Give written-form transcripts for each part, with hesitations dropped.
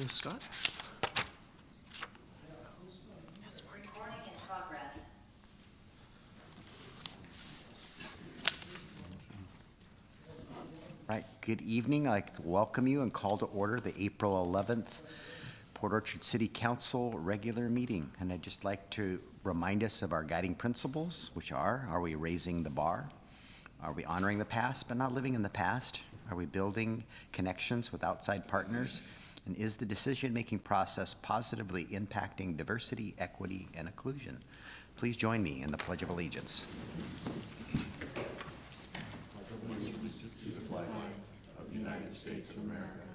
you, Scott. Recording in progress. Right, good evening. I'd like to welcome you and call to order the April 11th Port Orchard City Council regular meeting. And I'd just like to remind us of our guiding principles, which are we raising the bar? Are we honoring the past but not living in the past? Are we building connections with outside partners? And is the decision-making process positively impacting diversity, equity, and inclusion? Please join me in the Pledge of Allegiance. To the flag of the United States of America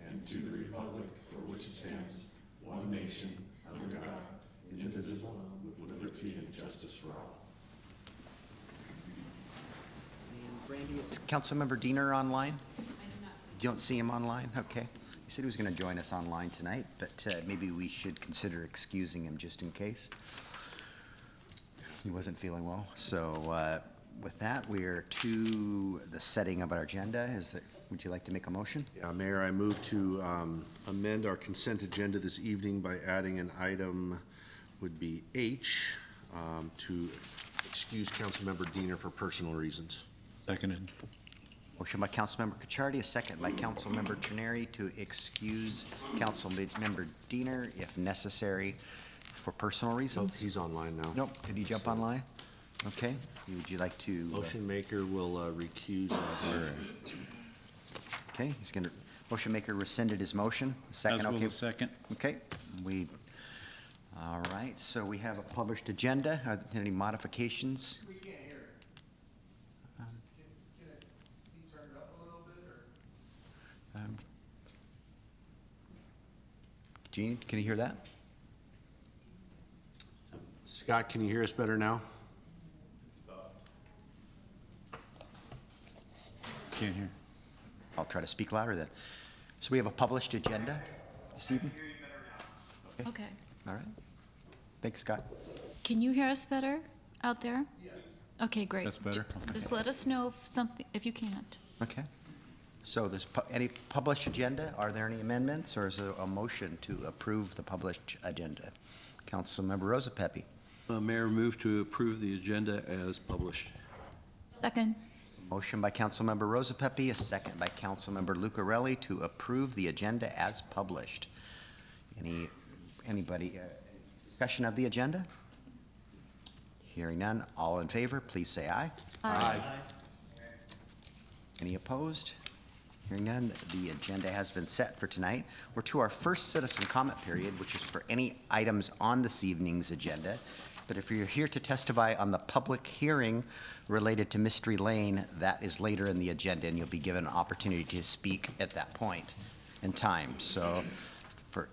and to the republic for which it stands, one nation, under God, indivisible, with liberty and justice for all. Brandy, is Councilmember Diener online? I do not see him. You don't see him online? Okay. He said he was going to join us online tonight, but maybe we should consider excusing him just in case. He wasn't feeling well. So with that, we are to the setting of our agenda. Would you like to make a motion? Yeah, Mayor, I move to amend our consent agenda this evening by adding an item, would be H, to excuse Councilmember Diener for personal reasons. Seconded. Motion by Councilmember Cacciardi, a second by Councilmember Trenary to excuse Councilmember Diener if necessary for personal reasons. He's online now. Nope. Did he jump online? Okay. Would you like to? Motion maker will recuse. Okay. He's going to. Motion maker rescinded his motion. Second. As will Okay. the second. Okay. All right. So we have a published agenda. Are there any modifications? We can't hear it. Can it be turned up a little bit, or? Gene, can you hear that? Scott, can you hear us better now? Can't hear. I'll try to speak louder then. So we have a published agenda this evening? Okay. All right. Thanks, Scott. Can you hear us better out there? Yes. Okay, great. That's better? Okay. Just let us know if you can't. Okay. So there's any published agenda? Are there any amendments, or is there a motion to approve the published agenda? Councilmember Rosa Pepe. Mayor, move to approve the agenda as published. Second. Motion by Councilmember Rosa Pepe, a second by Councilmember Lucarelli to approve the agenda as published. Anybody discussion of the agenda? Hearing none, all in favor, please say aye. Aye. Any opposed? Hearing none, the agenda has been set for tonight. We're to our first citizen comment period, which is for any items on this evening's agenda. But if you're here to testify on the public hearing related to Mystery Lane, that is later in the agenda, and you'll be given an opportunity to speak at that point in time. So for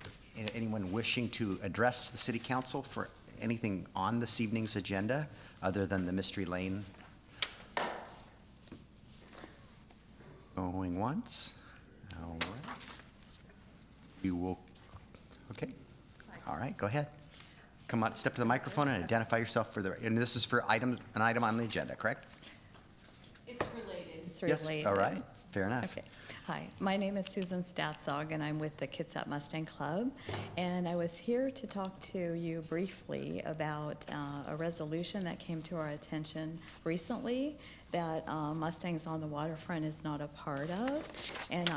anyone wishing to address the City Council for anything on this evening's agenda other than the Mystery Lane, going once. All right. You will, okay. All right, go ahead. Come on, step to the microphone and identify yourself for and this is for an item on the agenda, correct? It's related. It's Yes, related. all right, fair enough. Okay. Hi, my name is Susan Statzog, and I'm with the Kitsap Mustang Club. And I was here to talk to you briefly about a resolution that came to our attention recently that Mustangs on the Waterfront is not a part of. And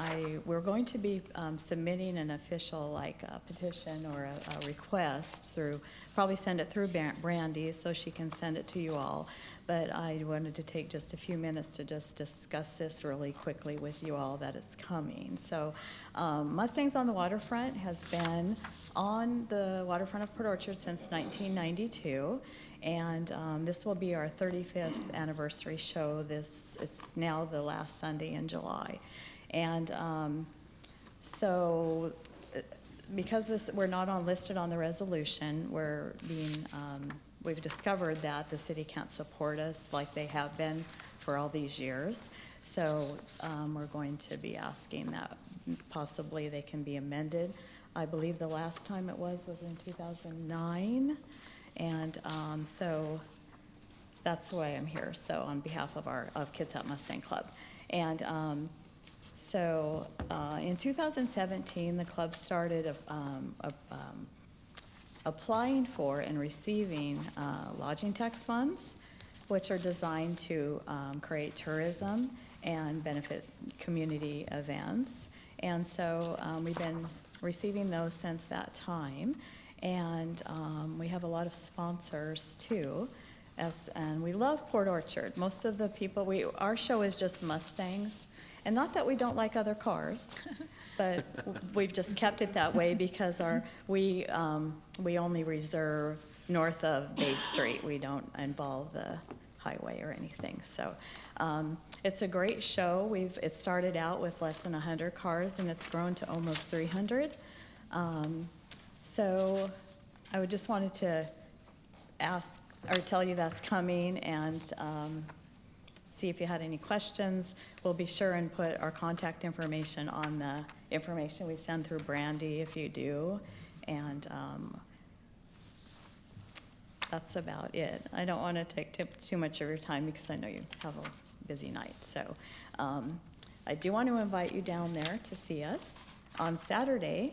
we're going to be submitting an official petition or a request through, probably send it through Brandy so she can send it to you all. But I wanted to take just a few minutes to just discuss this really quickly with you all that it's coming. So Mustangs on the Waterfront has been on the waterfront of Port Orchard since 1992. And this will be our 35th anniversary show. It's now the last Sunday in July. And so because we're not listed on the resolution, we've discovered that the city can't support us like they have been for all these years. So we're going to be asking that possibly they can be amended. I believe the last time it was in 2009. And so that's why I'm here, so on behalf of Kitsap Mustang Club. And So in 2017, the club started applying for and receiving lodging tax funds, which are designed to create tourism and benefit community events. And so we've been receiving those since that time. And we have a lot of sponsors too. And we love Port Orchard. Most of the people, our show is just Mustangs. And not that we don't like other cars, but we've just kept it that way because we only reserve north of Bay Street. We don't involve the highway or anything. So it's a great show. It started out with less than 100 cars and it's grown to almost 300. So I just wanted to ask or tell you that's coming and see if you had any questions. We'll be sure and put our contact information on the information we send through Brandy if you do. And that's about it. I don't want to take too much of your time because I know you have a busy night. So I do want to invite you down there to see us on Saturday.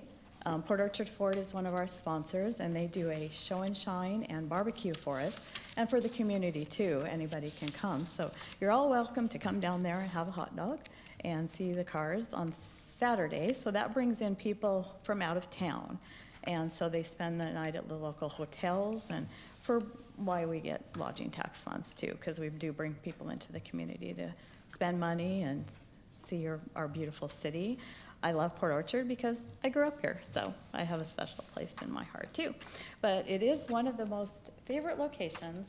Port Orchard Ford is one of our sponsors, and they do a show and shine and barbecue for us, and for the community too. Anybody can come. So you're all welcome to come down there and have a hot dog and see the cars on Saturday. So that brings in people from out of town. And so they spend the night at the local hotels, and for why we get lodging tax funds too, because we do bring people into the community to spend money and see our beautiful city. I love Port Orchard because I grew up here, so I have a special place in my heart too. But it is one of the most favorite locations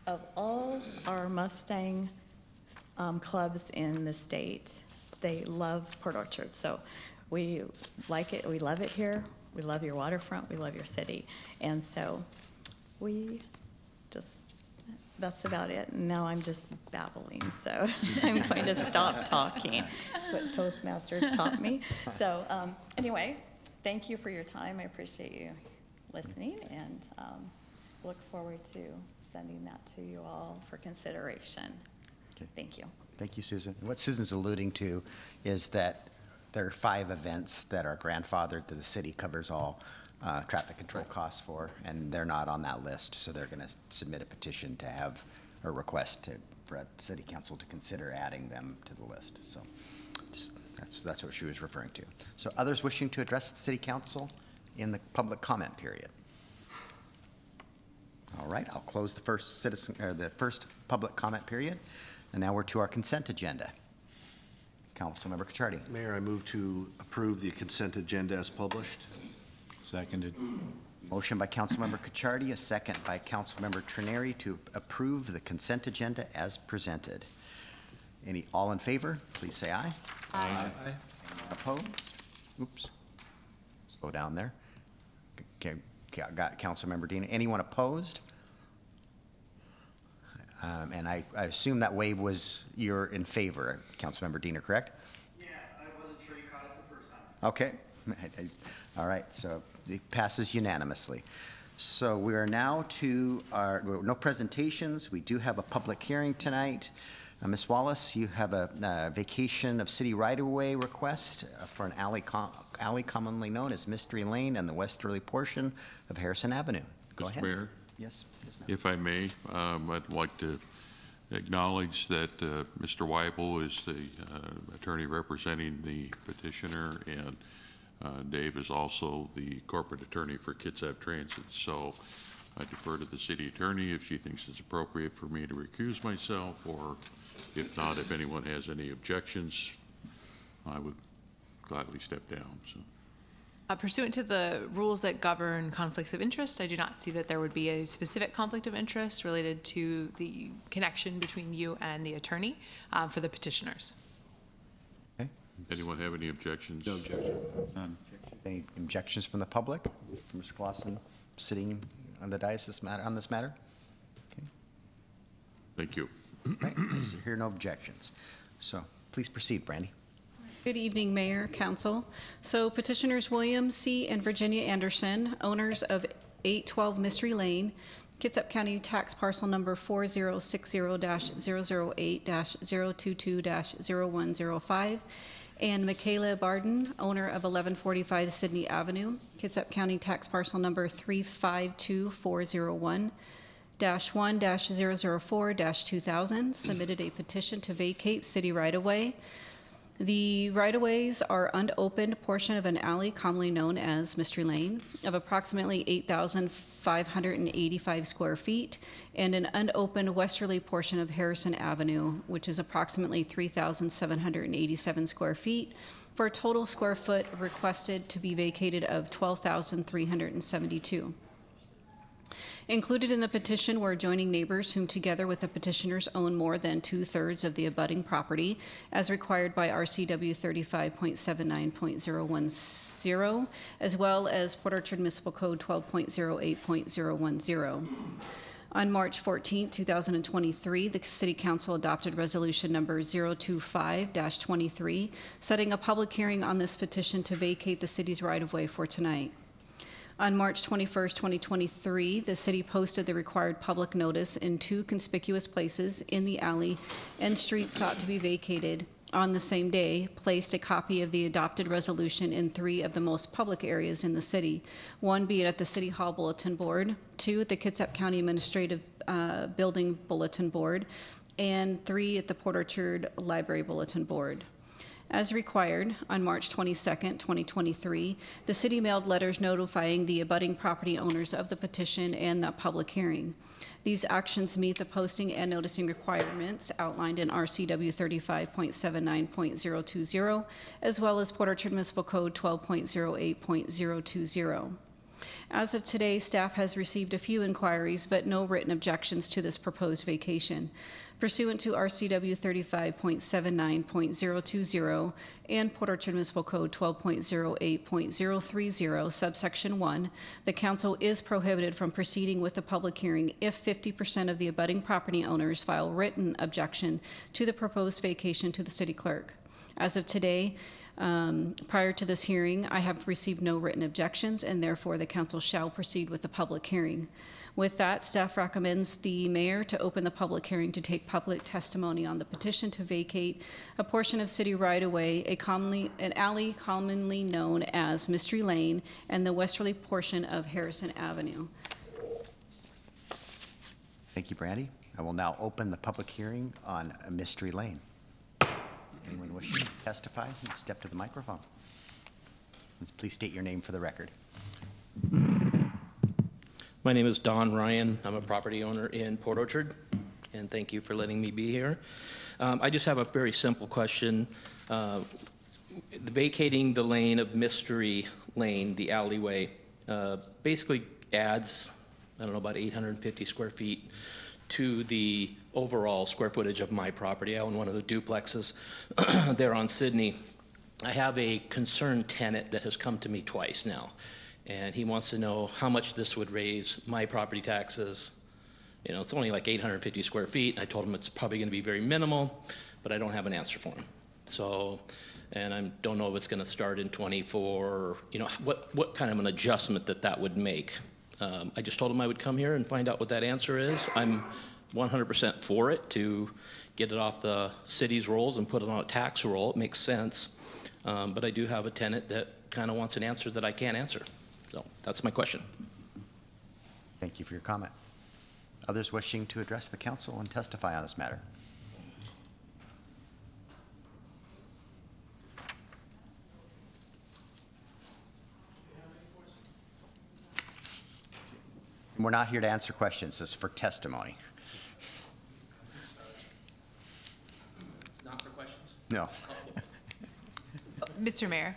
of all our Mustang clubs in the state. They love Port Orchard, so we like it. We love it here. We love your waterfront. We love your city, and so that's about it. And now I'm just babbling, so I'm going to stop talking. That's what Toastmasters taught me. So anyway, thank you for your time. I appreciate you listening, and look forward to sending that to you all for consideration. Okay. Thank you. Thank you, Susan. What Susan's alluding to is that there are 5 events that are grandfathered that the city covers all traffic control costs for, and they're not on that list, so they're going to submit a petition to have a request for city council to consider adding them to the list. So that's what she was referring to. So others wishing to address the city council in the public comment period? All right, I'll close the first public comment period, and now we're to our consent agenda. Councilmember Cacciardi. Mayor, I move to approve the consent agenda as published. Seconded. Motion by Councilmember Cacciardi, a second by Councilmember Trenary to approve the consent agenda as presented. All in favor, please say aye. Aye. Anyone opposed? Oops. Slow down there. Okay, got Councilmember Dean. Anyone opposed? And I assume that wave was you're in favor, Councilmember Diener, correct? Yeah, I wasn't sure you caught it the first time. Okay. All right, so it passes unanimously. So we are now to no presentations. We do have a public hearing tonight. Ms. Wallace, you have a vacation of city right-of-way request for an alley commonly known as Mystery Lane and the westerly portion of Harrison Avenue. Go Mr. ahead. Mayor, Yes, ma'am. if I may, I'd like to acknowledge that Mr. Weibel is the attorney representing the petitioner, and Dave is also the corporate attorney for Kitsap Transit. So I defer to the city attorney if she thinks it's appropriate for me to recuse myself, or if not, if anyone has any objections, I would gladly step down. So. Pursuant to the rules that govern conflicts of interest, I do not see that there would be a specific conflict of interest related to the connection between you and the attorney for the petitioners. Okay. Anyone have any objections? No objection. None. Any objections from the public? From Mr. Clausen sitting on the dais on this matter? Okay. Thank you. Right. I hear no objections. So please proceed, Brandy. Good evening, Mayor, Council. So petitioners William C. and Virginia Anderson, owners of 812 Mystery Lane, Kitsap County tax parcel number 4060-008-022-0105, and Michaela Barden, owner of 1145 Sydney Avenue, Kitsap County Tax Parcel Number 352401-1-004-2000, submitted a petition to vacate city right-of-way. The right-of-ways are unopened portion of an alley commonly known as Mystery Lane of approximately 8,585 square feet and an unopened westerly portion of Harrison Avenue, which is approximately 3,787 square feet, for a total square foot requested to be vacated of 12,372. Included in the petition were adjoining neighbors whom together with the petitioners own more than 2/3 of the abutting property as required by RCW 35.79.010, as well as Port Orchard Municipal Code 12.08.010. On March 14, 2023, the City Council adopted Resolution Number 025-23, setting a public hearing on this petition to vacate the city's right-of-way for tonight. On March 21, 2023, the city posted the required public notice in 2 conspicuous places in the alley and streets sought to be vacated. On the same day, placed a copy of the adopted resolution in 3 of the most public areas in the city, 1 being at the City Hall Bulletin Board, 2 at the Kitsap County Administrative Building Bulletin Board, and 3 at the Port Orchard Library Bulletin Board. As required, on March 22, 2023, the city mailed letters notifying the abutting property owners of the petition and the public hearing. These actions meet the posting and noticing requirements outlined in RCW 35.79.020, as well as Port Orchard Municipal Code 12.08.020. As of today, staff has received a few inquiries, but no written objections to this proposed vacation. Pursuant to RCW 35.79.020 and Port Orchard Municipal Code 12.08.030, subsection 1, the council is prohibited from proceeding with the public hearing if 50% of the abutting property owners file written objection to the proposed vacation to the city clerk. As of today, prior to this hearing, I have received no written objections, and therefore the council shall proceed with the public hearing. With that, staff recommends the mayor to open the public hearing to take public testimony on the petition to vacate a portion of city right-of-way, an alley commonly known as Mystery Lane, and the westerly portion of Harrison Avenue. Thank you, Brandy. I will now open the public hearing on Mystery Lane. Anyone wishing to testify, step to the microphone. Please state your name for the record. My name is Don Ryan. I'm a property owner in Port Orchard, and thank you for letting me be here. I just have a very simple question. Vacating the lane of Mystery Lane, the alleyway, basically adds, I don't know, about 850 square feet to the overall square footage of my property. I own one of the duplexes there on Sydney. I have a concerned tenant that has come to me twice now, and he wants to know how much this would raise my property taxes. You know, it's only like 850 square feet. I told him it's probably going to be very minimal, but I don't have an answer for him. So, and I don't know if it's going to start in 24, or, you know, what kind of an adjustment that would make. I just told him I would come here and find out what that answer is. I'm 100% for it, to get it off the city's rolls and put it on a tax roll. It makes sense. But I do have a tenant that kind of wants an answer that I can't answer. So that's my question. Thank you for your comment. Others wishing to address the council and testify on this matter? We're not here to answer questions. This is for testimony. It's not for questions? No. Mr. Mayor,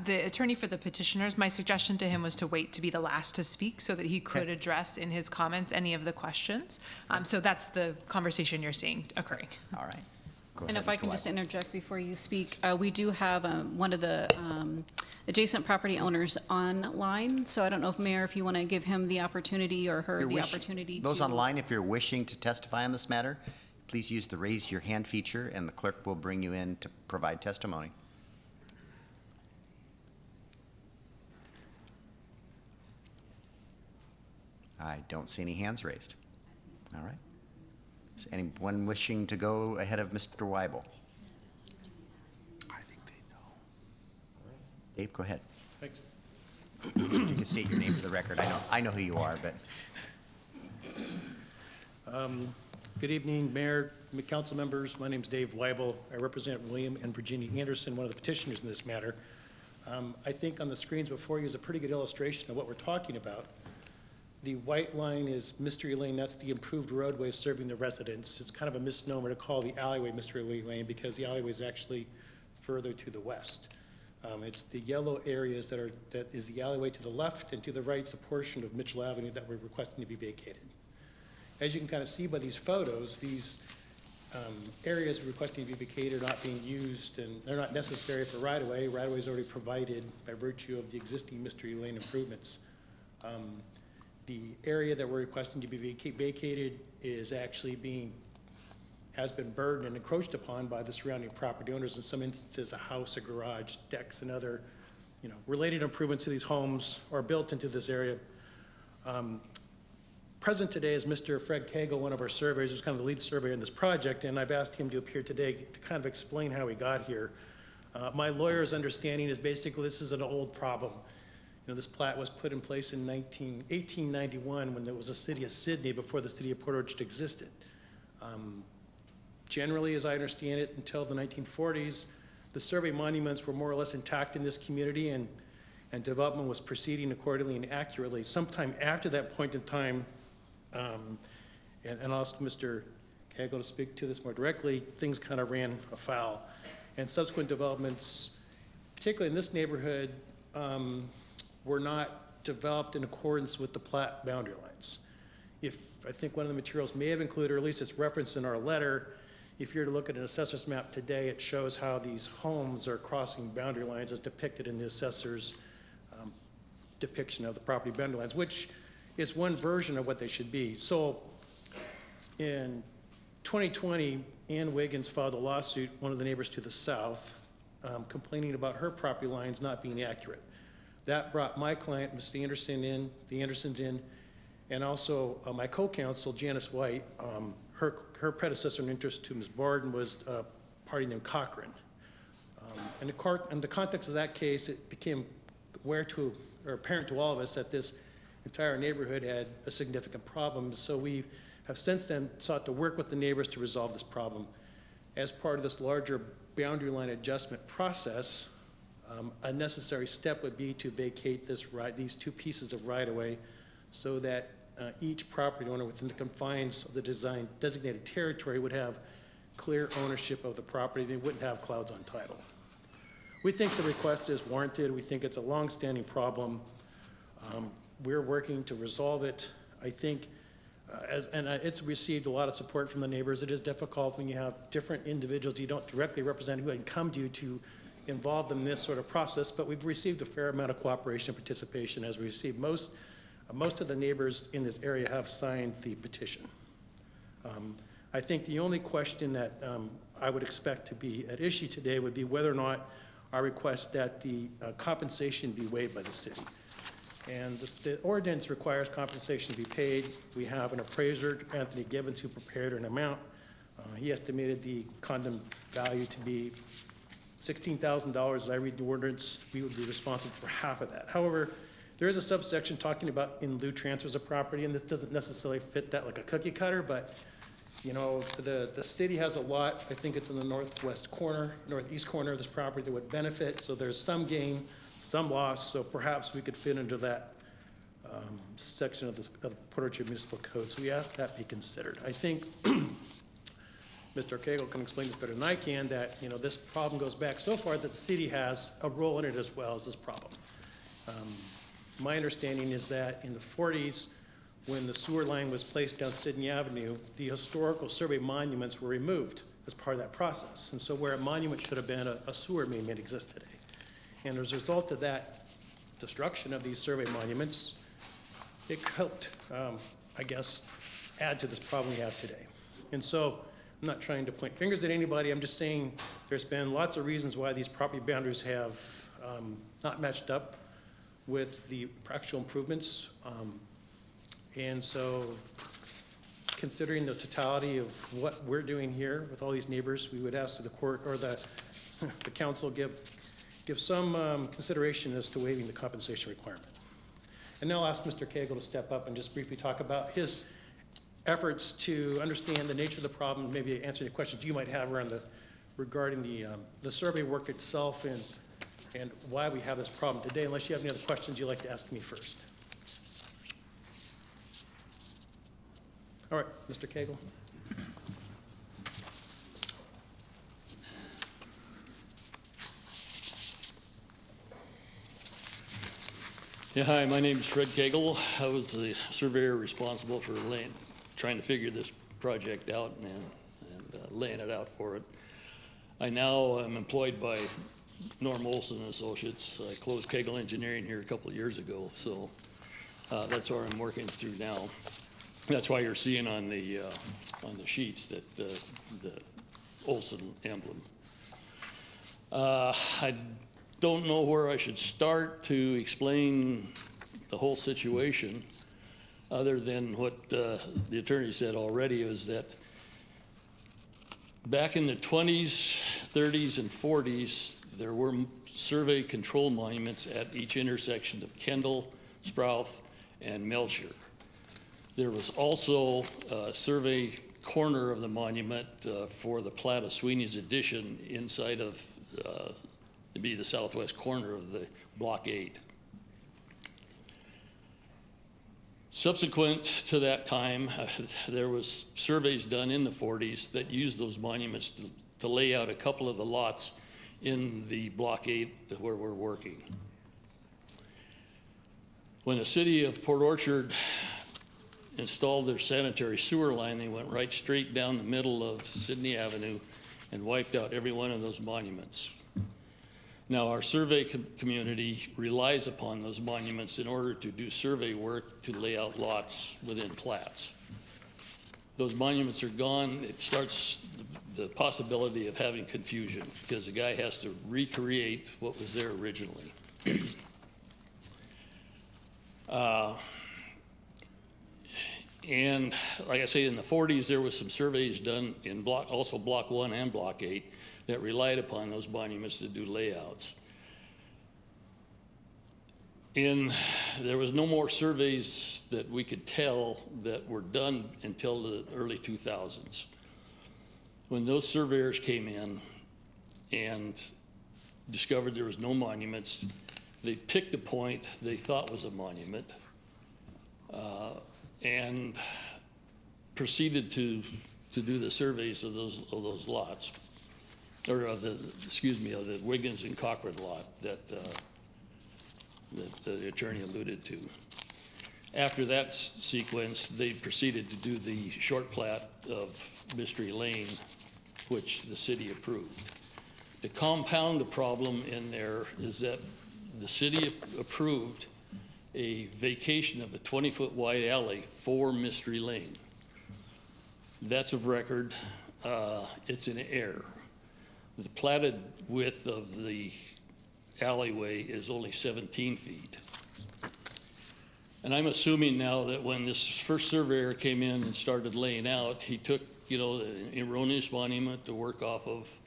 the attorney for the petitioners, my suggestion to him was to wait to be the last to speak so that he could address in his comments any of the questions. So that's the conversation you're seeing occurring. All right. Go And ahead, if I Mr. can just Weibel. interject before you speak, we do have one of the adjacent property owners online. So I don't know if, Mayor, if you want to give him the opportunity or her the opportunity to. Those online, if you're wishing to testify on this matter, please use the raise your hand feature and the clerk will bring you in to provide testimony. I don't see any hands raised. All right. Is anyone wishing to go ahead of Mr. Weibel? Dave, go ahead. Thanks. You can state your name for the record. I know who you are, but. Good evening, Mayor, Council members. My name is Dave Weibel. I represent William and Virginia Anderson, one of the petitioners in this matter. I think on the screens before you is a pretty good illustration of what we're talking about. The white line is Mystery Lane. That's the improved roadway serving the residents. It's kind of a misnomer to call the alleyway Mystery Lane because the alleyway is actually further to the west. It's the yellow areas that is the alleyway to the left, and to the right is a portion of Mitchell Avenue that we're requesting to be vacated. As you can kind of see by these photos, these areas requesting to be vacated are not being used, and they're not necessary for right-of-way. Right-of-way is already provided by virtue of the existing Mystery Lane improvements. The area that we're requesting to be vacated is actually has been burdened and encroached upon by the surrounding property owners. In some instances, a house, a garage, decks, and other, related improvements to these homes are built into this area. Present today is Mr. Fred Cagle, one of our surveyors, who's kind of the lead surveyor in this project, and I've asked him to appear today to kind of explain how he got here. My lawyer's understanding is basically this is an old problem. This plat was put in place in 1891 when there was a city of Sydney before the city of Port Orchard existed. Generally, as I understand it, until the 1940s, the survey monuments were more or less intact in this community, and development was proceeding accordingly and accurately. Sometime after that point in time, and I'll ask Mr. Cagle to speak to this more directly, things kind of ran afoul. And subsequent developments, particularly in this neighborhood, were not developed in accordance with the plat boundary lines. I think one of the materials may have included, or at least it's referenced in our letter, if you were to look at an assessor's map today, it shows how these homes are crossing boundary lines as depicted in the assessor's depiction of the property boundary lines, which is one version of what they should be. So in 2020, Ann Wiggins filed a lawsuit, one of the neighbors to the south, complaining about her property lines not being accurate. That brought my client, Mr. Anderson, in, the Andersons in, and also my co-counsel, Janice White. Her predecessor in interest to Ms. Borden was a party named Cochran. In the context of that case, it became apparent to all of us that this entire neighborhood had a significant problem. So we have since then sought to work with the neighbors to resolve this problem. As part of this larger boundary line adjustment process, a necessary step would be to vacate these two pieces of right-of-way so that each property owner within the confines of the designated territory would have clear ownership of the property. They wouldn't have clouds on title. We think the request is warranted. We think it's a long-standing problem. We're working to resolve it. I think, it's received a lot of support from the neighbors. It is difficult when you have different individuals you don't directly represent who can come to you to involve them in this sort of process, but we've received a fair amount of cooperation and participation as we received. Most of the neighbors in this area have signed the petition. I think the only question that I would expect to be at issue today would be whether or not our request that the compensation be waived by the city. And the ordinance requires compensation to be paid. We have an appraiser, Anthony Gibbons, who prepared an amount. He estimated the condom value to be $16,000. As I read the ordinance, we would be responsible for half of that. However, there is a subsection talking about in lieu transfers of property, and this doesn't necessarily fit that like a cookie cutter, but the city has a lot, I think it's in the northeast corner of this property that would benefit, so there's some gain, some loss, so perhaps we could fit into that section of the Port Orchard Municipal Code. So we ask that be considered. I think Mr. Cagle can explain this better than I can, that this problem goes back so far that the city has a role in it as well as this problem. My understanding is that in the 40s, when the sewer line was placed down Sydney Avenue, the historical survey monuments were removed as part of that process. And so where a monument should have been, a sewer main may exist today. And as a result of that destruction of these survey monuments, it helped, I guess, add to this problem we have today. And so I'm not trying to point fingers at anybody. I'm just saying there's been lots of reasons why these property boundaries have not matched up with the actual improvements. And so considering the totality of what we're doing here with all these neighbors, we would ask that the court or the council give give some consideration as to waiving the compensation requirement. And now I'll ask Mr. Cagle to step up and just briefly talk about his efforts to understand the nature of the problem, maybe answer any questions you might have around regarding the survey work itself and why we have this problem today, unless you have any other questions you'd like to ask me first. All right, Mr. Cagle. Yeah, hi, my name is Fred Cagle. I was the surveyor responsible for trying to figure this project out and laying it out for it. I now am employed by Norm Olson Associates. I closed Cagle Engineering here a couple of years ago, so that's where I'm working through now. That's why you're seeing on the sheets that the Olson emblem. I don't know where I should start to explain the whole situation, other than what the attorney said already, is that back in the 20s, 30s, and 40s, there were survey control monuments at each intersection of Kendall, Sprouth, and Melcher. There was also a survey corner of the monument for the plat of Sweeney's Addition inside of to be the southwest corner of the Block 8. Subsequent to that time, there was surveys done in the 40s that used those monuments to lay out a couple of the lots in the Block 8 where we're working. When the city of Port Orchard installed their sanitary sewer line, they went right straight down the middle of Sydney Avenue and wiped out every one of those monuments. Now, our survey community relies upon those monuments in order to do survey work to lay out lots within plats. Those monuments are gone. It starts the possibility of having confusion because the guy has to recreate what was there originally. And like I say, in the 40s, there was some surveys done in also Block 1 and Block 8 that relied upon those monuments to do layouts. There was no more surveys that we could tell that were done until the early 2000s. When those surveyors came in and discovered there was no monuments, they picked a point they thought was a monument and proceeded to do the surveys of those lots, or of the Wiggins and Cochran lot that the attorney alluded to. After that sequence, they proceeded to do the short plat of Mystery Lane, which the city approved. To compound the problem in there is that the city approved a vacation of a 20-foot wide alley for Mystery Lane. That's of record. It's in error. The platted width of the alleyway is only 17 feet. And I'm assuming now that when this first surveyor came in and started laying out, he took, the erroneous monument to work off of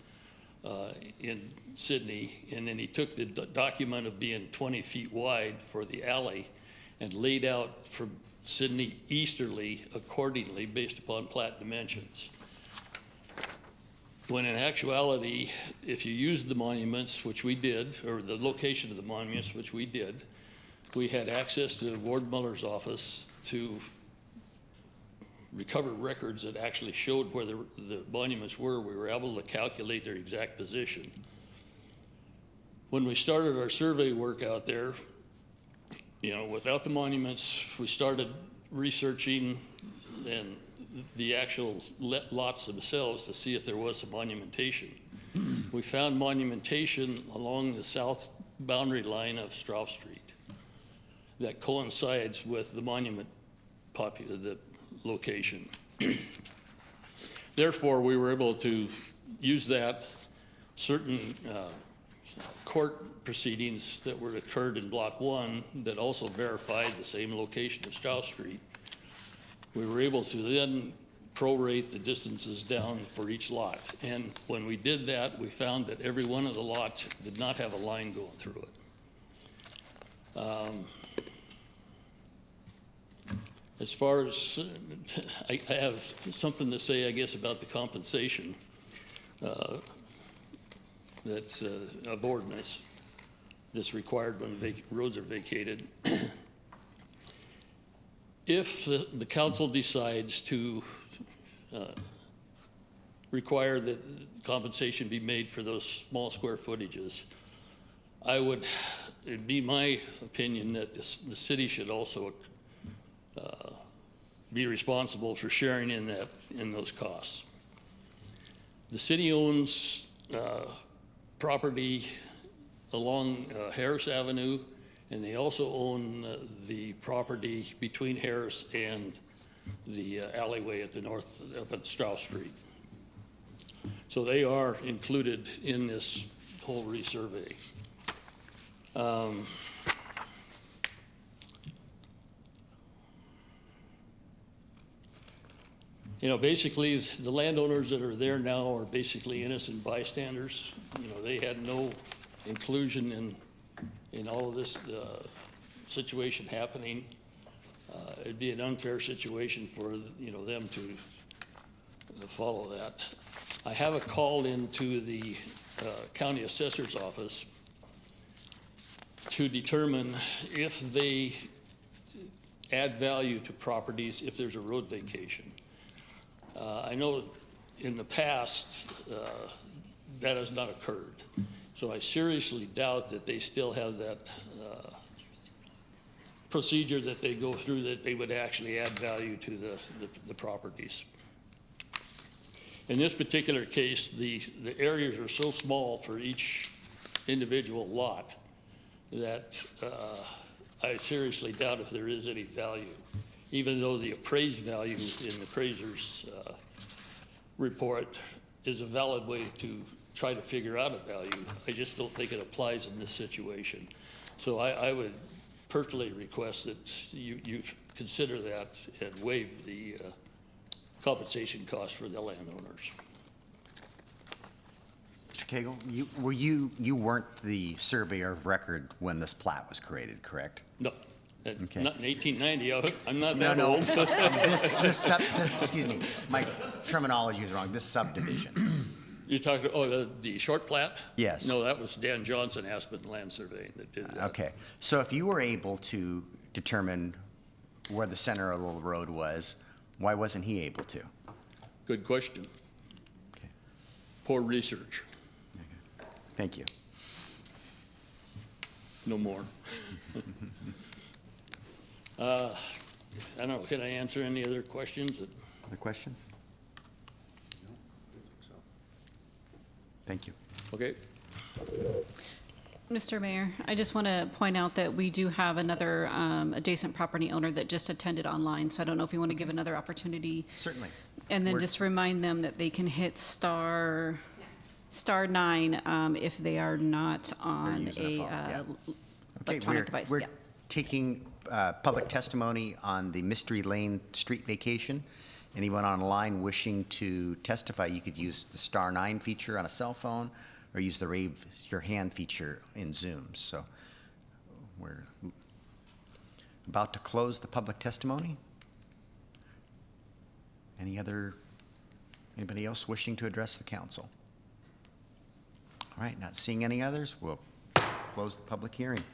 in Sydney, and then he took the document of being 20 feet wide for the alley and laid out from Sydney easterly accordingly based upon plat dimensions. When in actuality, if you used the monuments, which we did, or the location of the monuments, which we did, we had access to Ward Muller's office to recover records that actually showed where the monuments were. We were able to calculate their exact position. When we started our survey work out there, without the monuments, we started researching and the actual lots themselves to see if there was some monumentation. We found monumentation along the south boundary line of Straub Street that coincides with the monument the location. Therefore, we were able to use that. Certain court proceedings that were occurred in Block 1 that also verified the same location as Straub Street. We were able to then prorate the distances down for each lot. And when we did that, we found that every one of the lots did not have a line going through it. As far as, I have something to say, I guess, about the compensation that's of ordinance that's required when roads are vacated. If the council decides to require that compensation be made for those small square footages, it'd be my opinion that the city should also be responsible for sharing in those costs. The city owns property along Harris Avenue, and they also own the property between Harris and the alleyway at the north, up at Strauss Street. So they are included in this whole resurvey. You know, basically, the landowners that are there now are basically innocent bystanders. You know, they had no inclusion in all of this situation happening. It'd be an unfair situation for, you know, them to follow that. I have a call into the county assessor's office to determine if they add value to properties if there's a road vacation. I know in the past that has not occurred. So I seriously doubt that they still have that procedure that they go through, that they would actually add value to the properties. In this particular case, the areas are so small for each individual lot that I seriously doubt if there is any value, even though the appraised value in the appraiser's report is a valid way to try to figure out a value. I just don't think it applies in this situation. So I would personally request that you consider that and waive the compensation costs for the landowners. Mr. Cagle, you weren't the surveyor of record when this plat was created, correct? No. Okay. Not in 1890. I'm not that No. old. Excuse me, my terminology is wrong. This subdivision. You're talking, the short plat? Yes. No, that was Dan Johnson, Aspen Land Surveying, that did that. Okay, so if you were able to determine where the center of the road was, why wasn't he able to? Good question. Okay. Poor research. Thank you. No more. I don't know, can I answer any other questions? Other questions? Thank you. Okay. Mr. Mayor, I just want to point out that we do have another adjacent property owner that just attended online, so I don't know if you want to give another opportunity. Certainly. And then just remind them that they can hit star 9 if they are not on using a phone, yeah. electronic device. We're taking public testimony on the Mystery Lane street vacation. Anyone online wishing to testify, you could use the star 9 feature on a cell phone or use the raise your hand feature in Zoom. So we're about to close the public testimony. Anybody else wishing to address the council? All right, not seeing any others, we'll close the public hearing.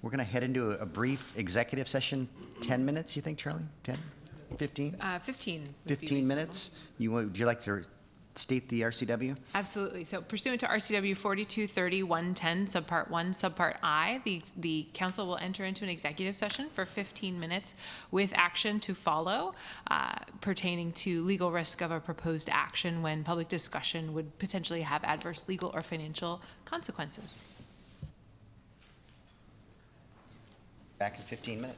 We're going to head into a brief executive session. 10 minutes, you think, Charlie? 10? 15? 15. would be 15 minutes? Would you like to state the RCW? Absolutely. So pursuant to RCW 4230-110, subpart 1, subpart I, the council will enter into an executive session for 15 minutes with action to follow pertaining to legal risk of a proposed action when public discussion would potentially have adverse legal or financial consequences. Back in 15 minutes.